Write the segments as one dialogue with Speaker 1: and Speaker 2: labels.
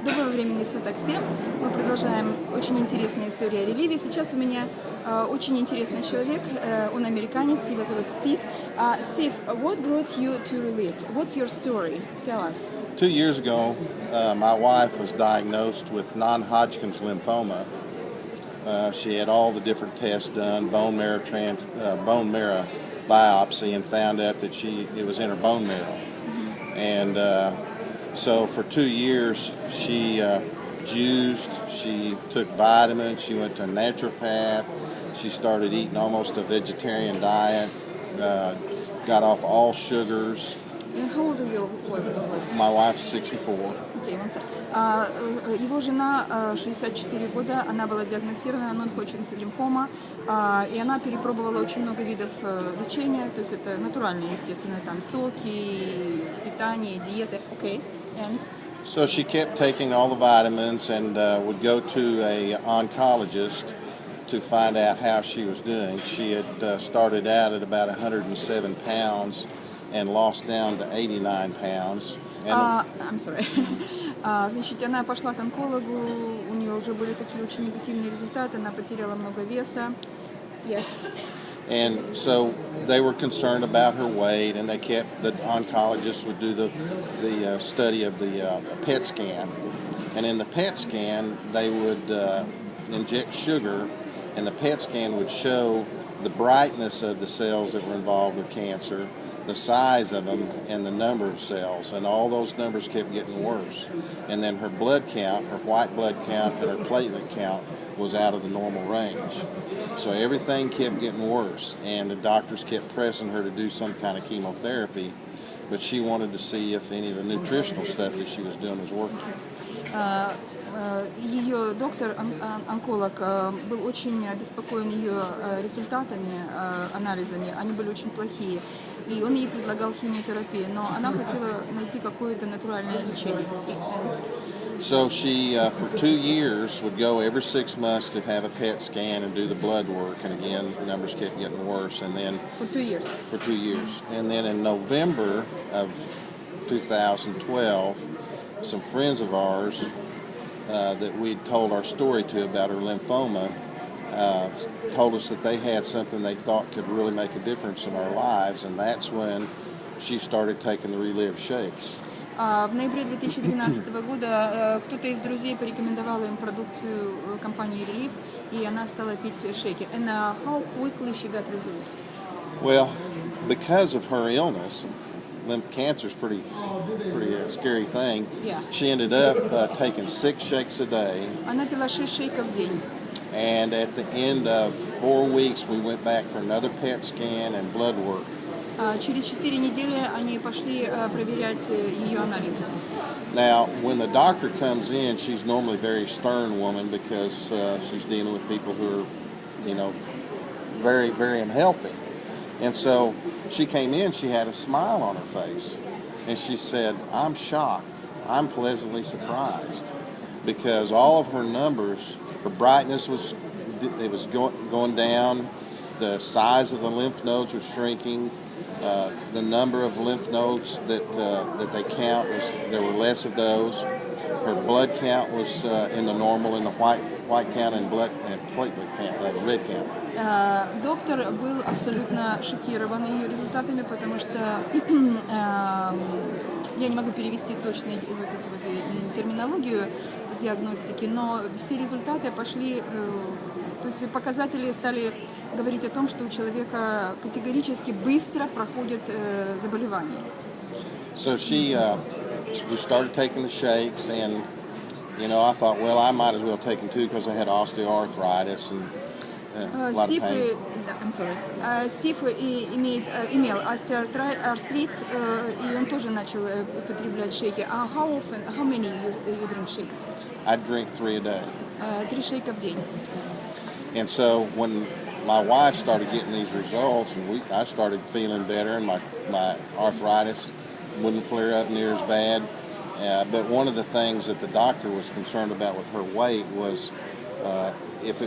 Speaker 1: Доброго времени суток всем. Мы продолжаем очень интересную историю о Реливе. Сейчас у меня очень интересный человек, он американец, его зовут Стев. Steve, what brought you to Reliv? What's your story? Tell us.
Speaker 2: 2 years ago, my wife was diagnosed with non-Hodgkin's lymphoma. She had all the different tests done, bone marrow biopsy, and found out that it was in her bone marrow. And so for 2 years, she juiced, she took vitamins, she went to a naturopath, she started eating almost a vegetarian diet, got off all sugars.
Speaker 1: How old are you?
Speaker 2: My wife's 64.
Speaker 1: Okay, его жена 64 года, она была диагностирована non-Hodgkin's лимфома, и она перепробовала очень много видов лечения, то есть это натуральные, естественно, там соки, питание, диеты. Okay. And?
Speaker 2: So she kept taking all the vitamins and would go to a oncologist to find out how she was doing. She had started out at about 107 pounds and lost down to 89 pounds.
Speaker 1: I'm sorry. Значит, она пошла к онкологу, у нее уже были такие очень негативные результаты, она потеряла много веса. Yes.
Speaker 2: And so they were concerned about her weight, and the oncologist would do the study of the PET scan. And in the PET scan, they would inject sugar, and the PET scan would show the brightness of the cells that were involved with cancer, the size of them, and the number of cells, and all those numbers kept getting worse. And then her blood count, her white blood count, and her platelet count was out of the normal range. So everything kept getting worse, and the doctors kept pressing her to do some kind of chemotherapy, but she wanted to see if any of the nutritional stuff that she was doing was working.
Speaker 1: Ее доктор, онколог, был очень обеспокоен ее результатами, анализами, они были очень плохие. И он ей предлагал химиотерапию, но она хотела найти какое-то натуральное лечение.
Speaker 2: So she, for 2 years, would go every 6 months to have a PET scan and do the blood work, and again, the numbers kept getting worse. And then
Speaker 1: For 2 years.
Speaker 2: For 2 years, and then in November of 2012, some friends of ours that we'd told our story to about her lymphoma told us that they had something they thought could really make a difference in our lives, and that's when she started taking the Relev shakes.
Speaker 1: В ноябре 2012 года кто-то из друзей порекомендовал им продукцию компании Релив, и она стала пить шейки. And how quickly she got results?
Speaker 2: Well, because of her illness, cancer is pretty scary thing.
Speaker 1: Yeah.
Speaker 2: She ended up taking 6 shakes a day.
Speaker 1: Она пила 6 шейков в день.
Speaker 2: And at the end of 4 weeks, we went back for another PET scan and blood work.
Speaker 1: Через 4 недели они пошли проверять ее анализы.
Speaker 2: Now, when the doctor comes in, she's normally a very stern woman because she's dealing with people who are, very, very unhealthy. And so she came in, she had a smile on her face. And she said, "I'm shocked. I'm pleasantly surprised." Because all of her numbers, her brightness was going down, the size of the lymph nodes was shrinking, the number of lymph nodes that they count there were less of those. Her blood count was in the normal, in the white count and platelet count, the red count.
Speaker 1: Доктор был абсолютно шокирован ее результатами, потому что я не могу перевести точно терминологию диагностики, но все результаты пошли, то есть показатели стали говорить о том, что у человека категорически быстро проходит заболевание.
Speaker 2: So we started taking the shakes, and I thought, well, I might as well take them too because I had osteoarthritis and a lot of pain.
Speaker 1: Стив имел остеоартрит, и он тоже начал употреблять шейки. How many you drink shakes?
Speaker 2: I drink 3 a day.
Speaker 1: 3 шейка в день.
Speaker 2: And so when my wife started getting these results, and I started feeling better, and my arthritis wouldn't flare up near as bad. But one of the things that the doctor was concerned about with her weight was if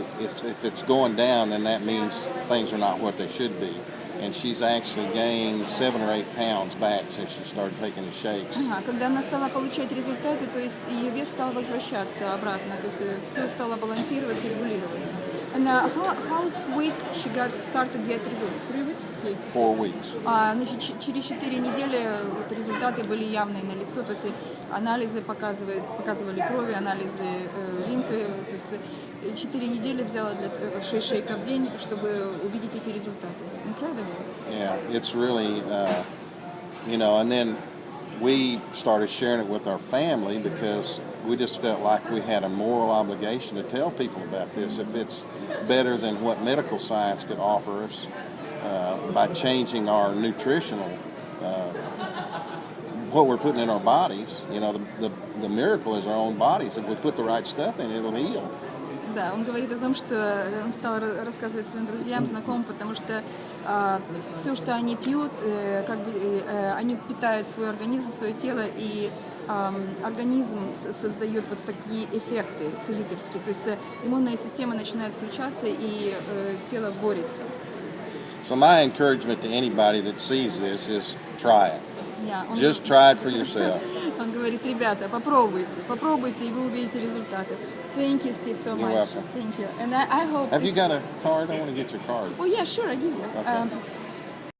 Speaker 2: it's going down, then that means things are not what they should be. and she's actually gained 7 or 8 pounds back since she started taking the shakes.
Speaker 1: Ага, когда она стала получать результаты, то есть ее вес стал возвращаться обратно, то есть все стало балансироваться, регулироваться. And how quick she got start to get results? 3 weeks?
Speaker 2: 4 weeks.
Speaker 1: Значит, через 4 недели вот результаты были явные на лицо, то есть анализы показывали крови, анализы лимфы, то есть 4 недели взяла для 6 шейков в день, чтобы увидеть эти результаты. Incredible.
Speaker 2: Yeah, it's really, and then we started sharing it with our family because we just felt like we had a moral obligation to tell people about this. If it's better than what medical science could offer us by changing our nutritional, what we're putting in our bodies, the miracle is our own bodies. If we put the right stuff in, it'll heal.
Speaker 1: Да, он говорит о том, что он стал рассказывать своим друзьям, знакомым, потому что все, что они пьют, они питают свой организм, свое тело, и организм создает вот такие эффекты целительские. То есть иммунная система начинает включаться, и тело борется.
Speaker 2: So my encouragement to anybody that sees this is try it.
Speaker 1: Yeah,
Speaker 2: Just try it for yourself.
Speaker 1: Он говорит, ребята, попробуйте, и вы увидите результаты. Thank you, Steve, so much.
Speaker 2: You're welcome.
Speaker 1: Thank you. And I hope.
Speaker 2: Have you got a card? I want to get your card.
Speaker 1: Oh yeah, sure, I give you.
Speaker 2: Okay.